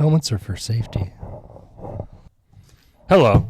Helmets are for safety. Hello.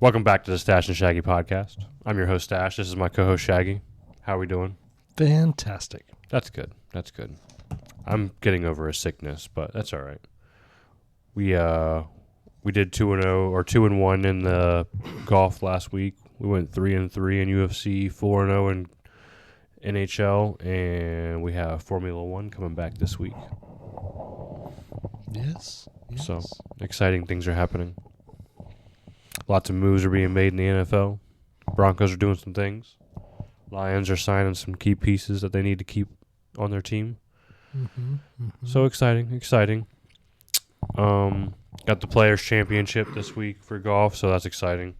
Welcome back to the Stash and Shaggy podcast. I'm your host, Stash. This is my co-host, Shaggy. How are we doing? Fantastic. That's good. I'm getting over a sickness, but that's all right. We did 2-0 or 2-1 in the golf last week. We went 3-3 in UFC, 4-0 in NHL, and we have Formula One coming back this week. Yes. So exciting things are happening. Lots of moves are being made in the NFL. Broncos are doing some things. Lions are signing some key pieces that they need to keep on their team. So exciting. Got the Players Championship this week for golf, so that's exciting.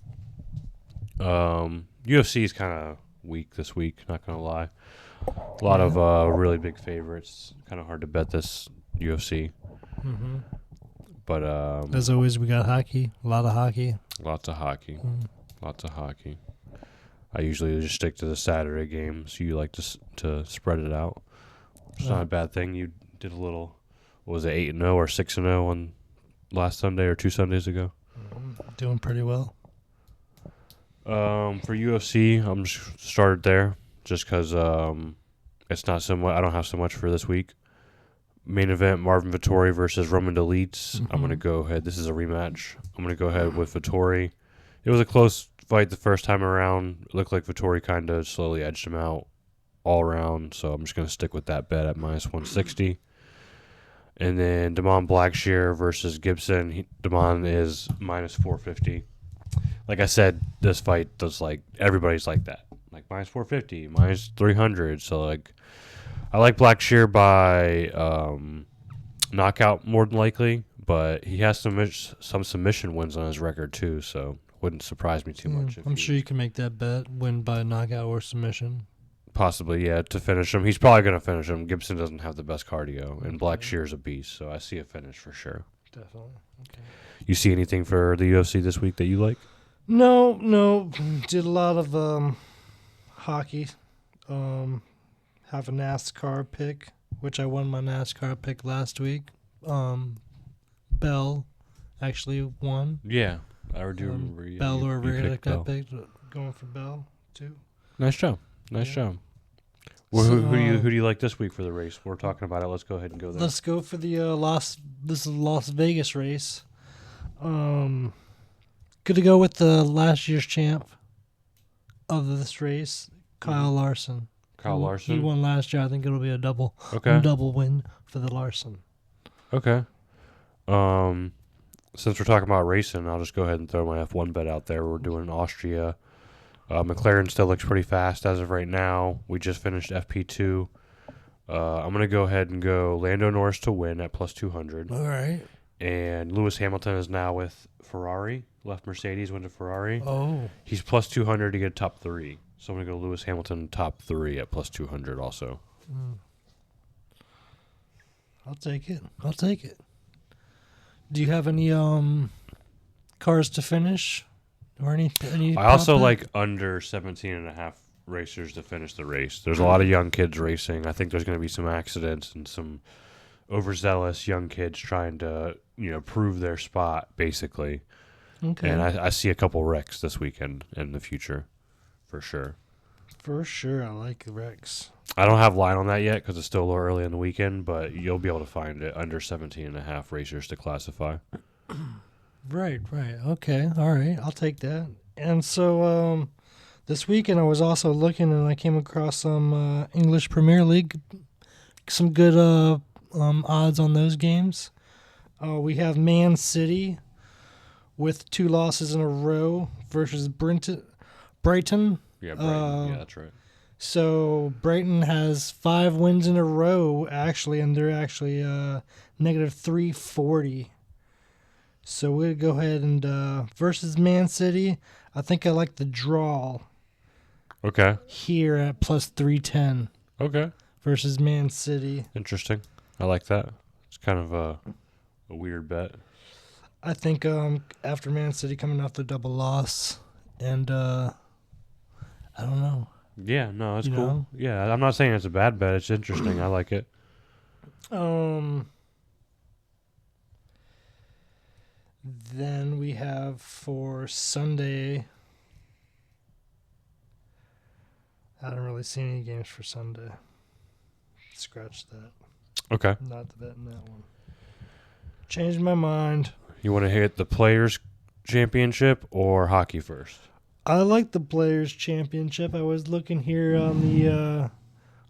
UFC is kind of weak this week, not going to lie. A lot of really big favorites. Kind of hard to bet this UFC. But as always, we got hockey. A lot of hockey. Lots of hockey. I usually just stick to the Saturday games. You like to spread it out. It's not a bad thing. You did a little, what was it, 8-0 or 6-0 on last Sunday or 2 Sundays ago? Doing pretty well. For UFC, I'm started there just because it's not so much. I don't have so much for this week. Main event, Marvin Vettori versus Roman Dolidze. I'm going to go ahead. This is a rematch. I'm going to go ahead with Vettori. It was a close fight the first time around. It looked like Vettori kind of slowly edged him out all around, so I'm just going to stick with that bet at minus 160. And then Damon Blackshear versus Gibson. Damon is minus 450. Like I said, this fight does everybody's like that. Like minus 450, minus 300. So I like Blackshear by knockout more than likely, but he has some submission wins on his record too, so wouldn't surprise me too much. I'm sure you can make that bet, win by knockout or submission. Possibly, yeah, to finish him. He's probably going to finish him. Gibson doesn't have the best cardio, and Blackshear's a beast, so I see a finish for sure. Definitely. Okay. You see anything for the UFC this week that you like? No. Did a lot of hockey. Have a NASCAR pick, which I won my NASCAR pick last week. Bell actually won. Yeah, I do remember you. Bell or Riddick Bell. I picked, going for Bell too. Nice job. Well, who do you like this week for the race? We're talking about it. Let's go ahead and go there. Let's go for the This is Las Vegas race. Good to go with the last year's champ of this race, Kyle Larson. He won last year. I think it'll be a double win for the Larson. Okay. Since we're talking about racing, I'll just go ahead and throw my F1 bet out there. We're doing Austria. McLaren still looks pretty fast as of right now. We just finished FP2. I'm going to go ahead and go Lando Norris to win at plus 200. All right. And Lewis Hamilton is now with Ferrari. Left Mercedes, went to Ferrari. Oh. He's plus 200 to get top 3. So I'm going to go Lewis Hamilton top 3 at plus 200 also. I'll take it. Do you have any cars to finish? Or any I also like under 17.5 racers to finish the race. There's a lot of young kids racing. I think there's going to be some accidents and some overzealous young kids trying to, prove their spot, basically. Okay. And I see a couple wrecks this weekend in the future, for sure. For sure, I like wrecks. I don't have line on that yet because it's still a little early in the weekend, but you'll be able to find it under 17.5 racers to classify. Right. Okay, all right, I'll take that. And so this weekend I was also looking and I came across some English Premier League, some good odds on those games. We have Man City with 2 losses in a row versus Brighton. Yeah, Brighton. Yeah, that's right. So Brighton has 5 wins in a row, actually, and they're actually negative 340. So we'll go ahead and versus Man City, I think I like the draw. Okay. Here at plus 310. Okay. Versus Man City. Interesting. I like that. It's kind of a weird bet. I think after Man City coming off the double loss, and I don't know. Yeah, no, it's cool. Know? Yeah, I'm not saying it's a bad bet. It's interesting. I like it. Then we have for Sunday. I don't really see any games for Sunday. Scratch that. Okay. Not the bet in that one. Changed my mind. You want to hit the Players Championship or hockey first? I like the Players Championship. I was looking here on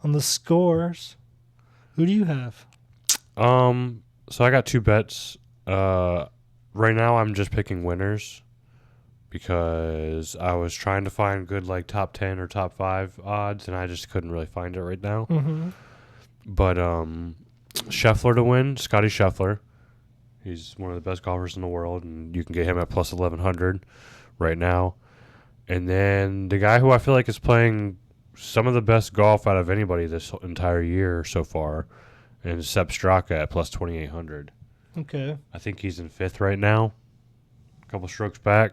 the scores. Who do you have? So I got 2 bets. Right now I'm just picking winners because I was trying to find good like top 10 or top 5 odds, and I just couldn't really find it right now. Mm-hmm. But Scheffler to win, Scotty Scheffler. He's one of the best golfers in the world, and you can get him at plus 1,100 right now. And then the guy who I feel like is playing some of the best golf out of anybody this entire year so far, and Sepp Straka at plus 2,800. Okay. I think he's in 5th right now. A couple strokes back.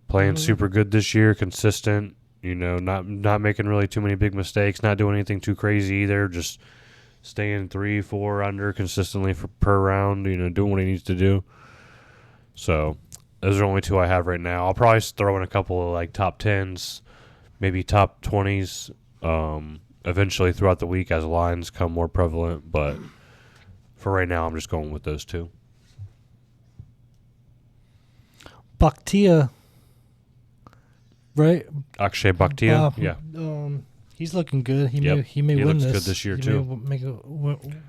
Playing super good this year, consistent. Not making really too many big mistakes, not doing anything too crazy either. Just staying 3, 4 under consistently per round. Doing what he needs to do. So those are only 2 I have right now. I'll probably throw in a couple of like top 10s, maybe top 20s. Eventually throughout the week as lines come more prevalent, but for right now, I'm just going with those 2. Bhatia. Right? Akshay Bhatia, yeah. He's looking good. He Yep. may He win looks this. good this year, he too. May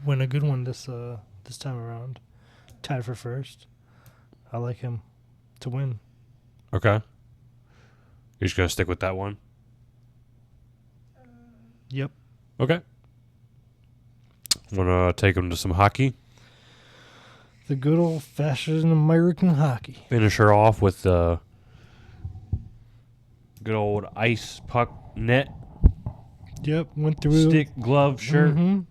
win a good one this time around. Tied for first. I like him to win. Okay. You're just going to stick with that one? Yep. Okay. Want to take him to some hockey? The good old-fashioned American hockey. Finish her off with the good old ice puck net. Yep, went through. Stick, glove, shirt. Mm-hmm.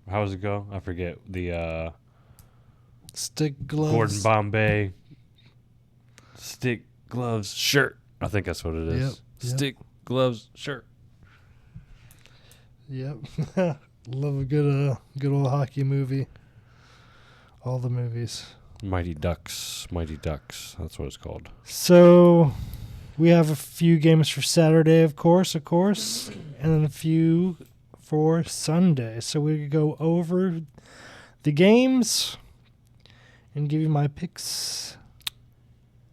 How does it go? I forget. The Stick, gloves. Gordon Bombay stick, gloves, shirt. I think that's what it is. Yep. Stick, gloves, shirt. Yep. Love a good old hockey movie. All the movies. Mighty Ducks. That's what it's called. So we have a few games for Saturday, of course, and then a few for Sunday. So we could go over the games and give you my picks.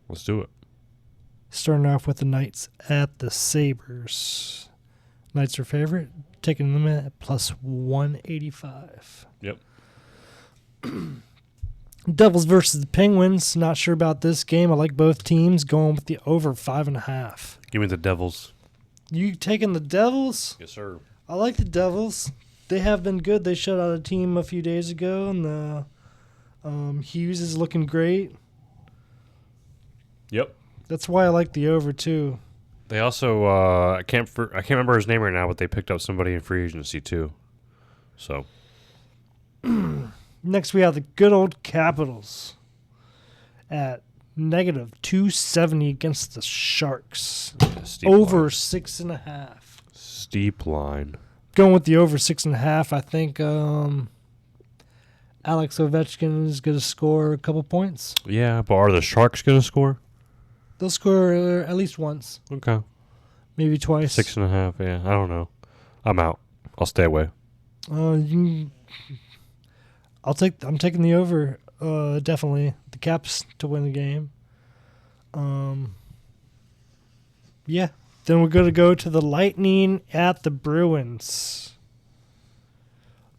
Let's do it. Starting off with the Knights at the Sabres. Knights are favorite, taking them at plus 185. Yep. Devils versus the Penguins. Not sure about this game. I like both teams. Going with the over 5.5. Give me the Devils. You taking the Devils? Yes, sir. I like the Devils. They have been good. They shut out a team a few days ago, and Hughes is looking great. Yep. That's why I like the over too. They also I can't remember his name right now, but they picked up somebody in free agency too. So Next, we have the good old Capitals at negative 270 against the Sharks. steep Over line. 6.5. Steep line. Going with the over 6.5. I think Alex Ovechkin is going to score a couple points. Yeah, but are the Sharks going to score? They'll score at least once, Okay. maybe twice. 6.5. Yeah, I don't know. I'm out. I'll stay away. I'm taking the over. Definitely the Caps to win the game. Yeah. Then we're going to go to the Lightning at the Bruins.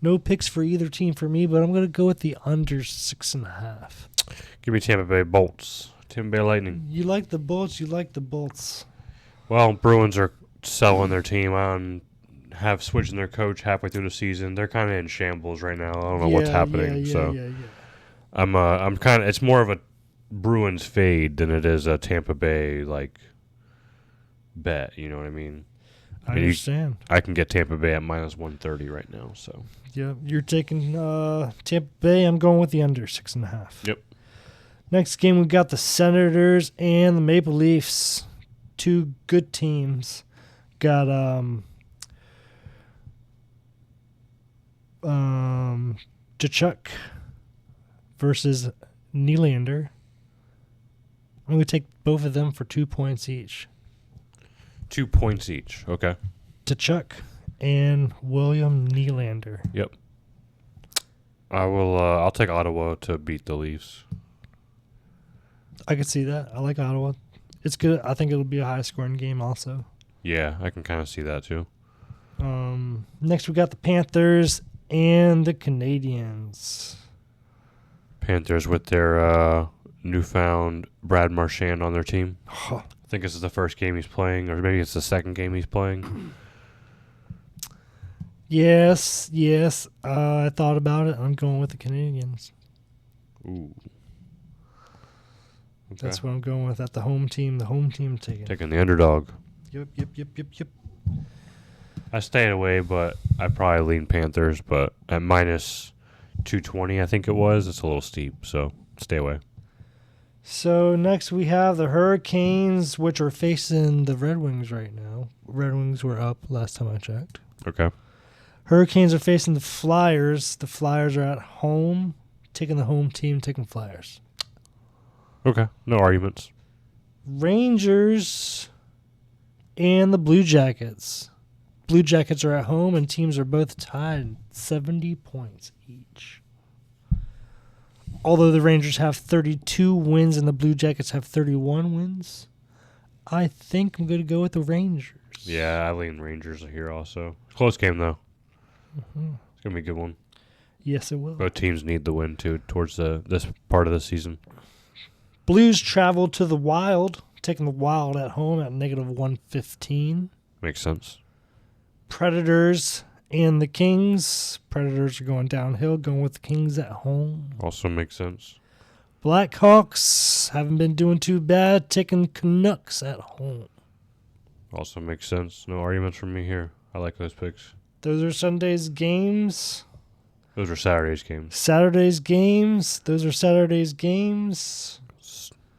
No picks for either team for me, but I'm going to go with the under 6.5. Give me Tampa Bay Bolts. Tampa Bay Lightning. You like the Bolts. You like the Bolts. Well, Bruins are selling their team on, have switching their coach halfway through the season. They're kind of in shambles right now. I don't know what's happening. Yeah. I'm kind of. It's more of a Bruins fade than it is a Tampa Bay bet. You know what I mean? I understand. I can get Tampa Bay at minus 130 right now. So Yeah, you're taking Tampa Bay. I'm going with the under 6.5. Yep. Next game, we got the Senators and the Maple Leafs. Two good teams. Got Tkachuk versus Nylander. I'm going to take both of them for 2 points each. 2 points each. Okay. Chuck and William Nylander. Yep. I will. I'll take Ottawa to beat the Leafs. I could see that. I like Ottawa. It's good. I think it'll be a high-scoring game also. Yeah, I can kind of see that too. Next, we got the Panthers and the Canadiens. Panthers with their newfound Brad Marchand on their team. Huh. I think this is the first game he's playing, or maybe it's the second game he's playing. Yes. I thought about it. I'm going with the Canadiens. Ooh. Okay. That's what I'm going with at the home team. The home team Taking the underdog. Yep. I stayed away, but I probably lean Panthers, but at minus 220, I think it was. It's a little steep, so stay away. So next we have the Hurricanes, which are facing the Red Wings right now. Red Wings were up last time I checked. Okay. Hurricanes are facing the Flyers. The Flyers are at home, taking the home team, taking Flyers. Okay. No arguments. Rangers and the Blue Jackets. Blue Jackets are at home, and teams are both tied 70 points each. Although the Rangers have 32 wins and the Blue Jackets have 31 wins, I think I'm going to go with the Rangers. Yeah, I lean Rangers here also. Close game, though. Mm-hmm. It's going to be a good one. Yes, it will. Both teams need the win, too, towards this part of the season. Blues travel to the Wild, taking the Wild at home at negative 115. Makes sense. Predators and the Kings. Predators are going downhill, going with the Kings at home. Also makes sense. Blackhawks haven't been doing too bad, taking Canucks at home. Also makes sense. No arguments from me here. I like those picks. Those are Sunday's games. Those are Saturday's games. Saturday's games. Those are Saturday's games.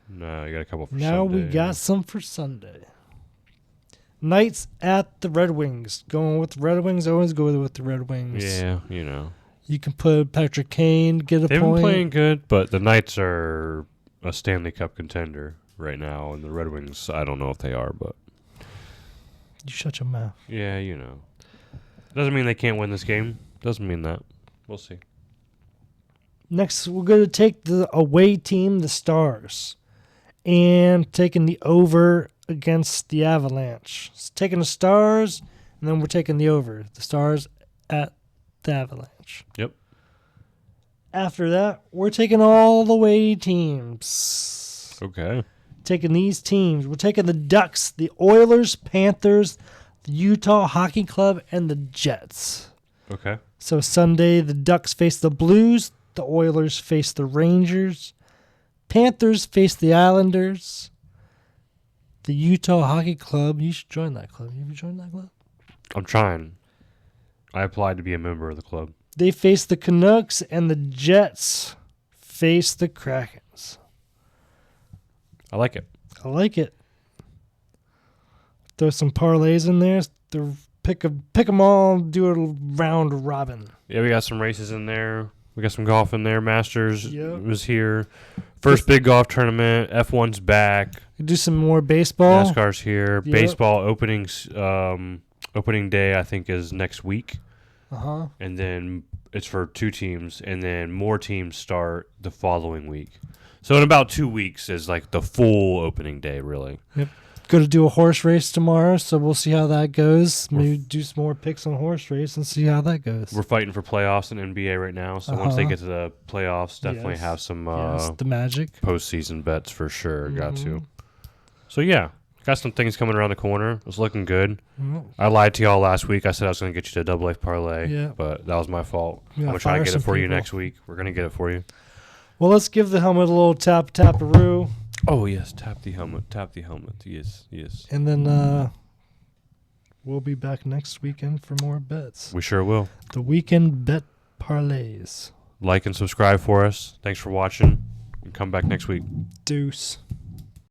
No, you got a couple for now Sunday. we got some for Sunday. Knights at the Red Wings. Going with the Red Wings. Always go with the Red Wings. Yeah, you know. You can put Patrick Kane, get a They've point. been playing good, but the Knights are a Stanley Cup contender right now, and the Red Wings, I don't know if they are, but... You shut your mouth. Yeah, you know. Doesn't mean they can't win this game. Doesn't mean that. We'll see. Next, we're going to take the away team, the Stars, and taking the over against the Avalanche. So taking the Stars, and then we're taking the over. The Stars at the Avalanche. Yep. After that, we're taking all the away teams. Okay. Taking these teams. We're taking the Ducks, the Oilers, Panthers, the Utah Hockey Club, and the Jets. Okay. So Sunday, the Ducks face the Blues. The Oilers face the Rangers. Panthers face the Islanders. The Utah Hockey Club. You should join that club. Have you joined that club? I'm trying. I applied to be a member of the club. They face the Canucks, and the Jets face the Krakens. I like it. I like it. Throw some parlays in there. Pick them all. Do a round robin. Yeah, we got some races in there. We got some golf in there. Masters was here. First big golf tournament. F1's back. Do some more baseball. NASCAR's here. Yep. Baseball opening day, I think, is next week. Uh-huh. And then it's for 2 teams. And then more teams start the following week. So in about 2 weeks is like the full opening day, really. Yep. Going to do a horse race tomorrow, so we'll see how that goes. Maybe do some more picks on horse race and see how that goes. We're fighting for playoffs in NBA right now, so once they get to the playoffs, definitely have some the Magic postseason bets for sure. Got to. So yeah, got some things coming around the corner. It's looking good. Mm-hmm. I lied to y'all last week. I said I was going to get you to a double A parlay, but that was my fault. Yeah, I'm going to try to get it for you people. next week. We're going to get it for you. Well, let's give the helmet a little tap-a-roo. Oh, yes. Tap the helmet. Tap the helmet. Yes, yes. And then we'll be back next weekend for more bets. We sure will. The weekend bet parlays. Like and subscribe for us. Thanks for watching. And come back next week. Deuce.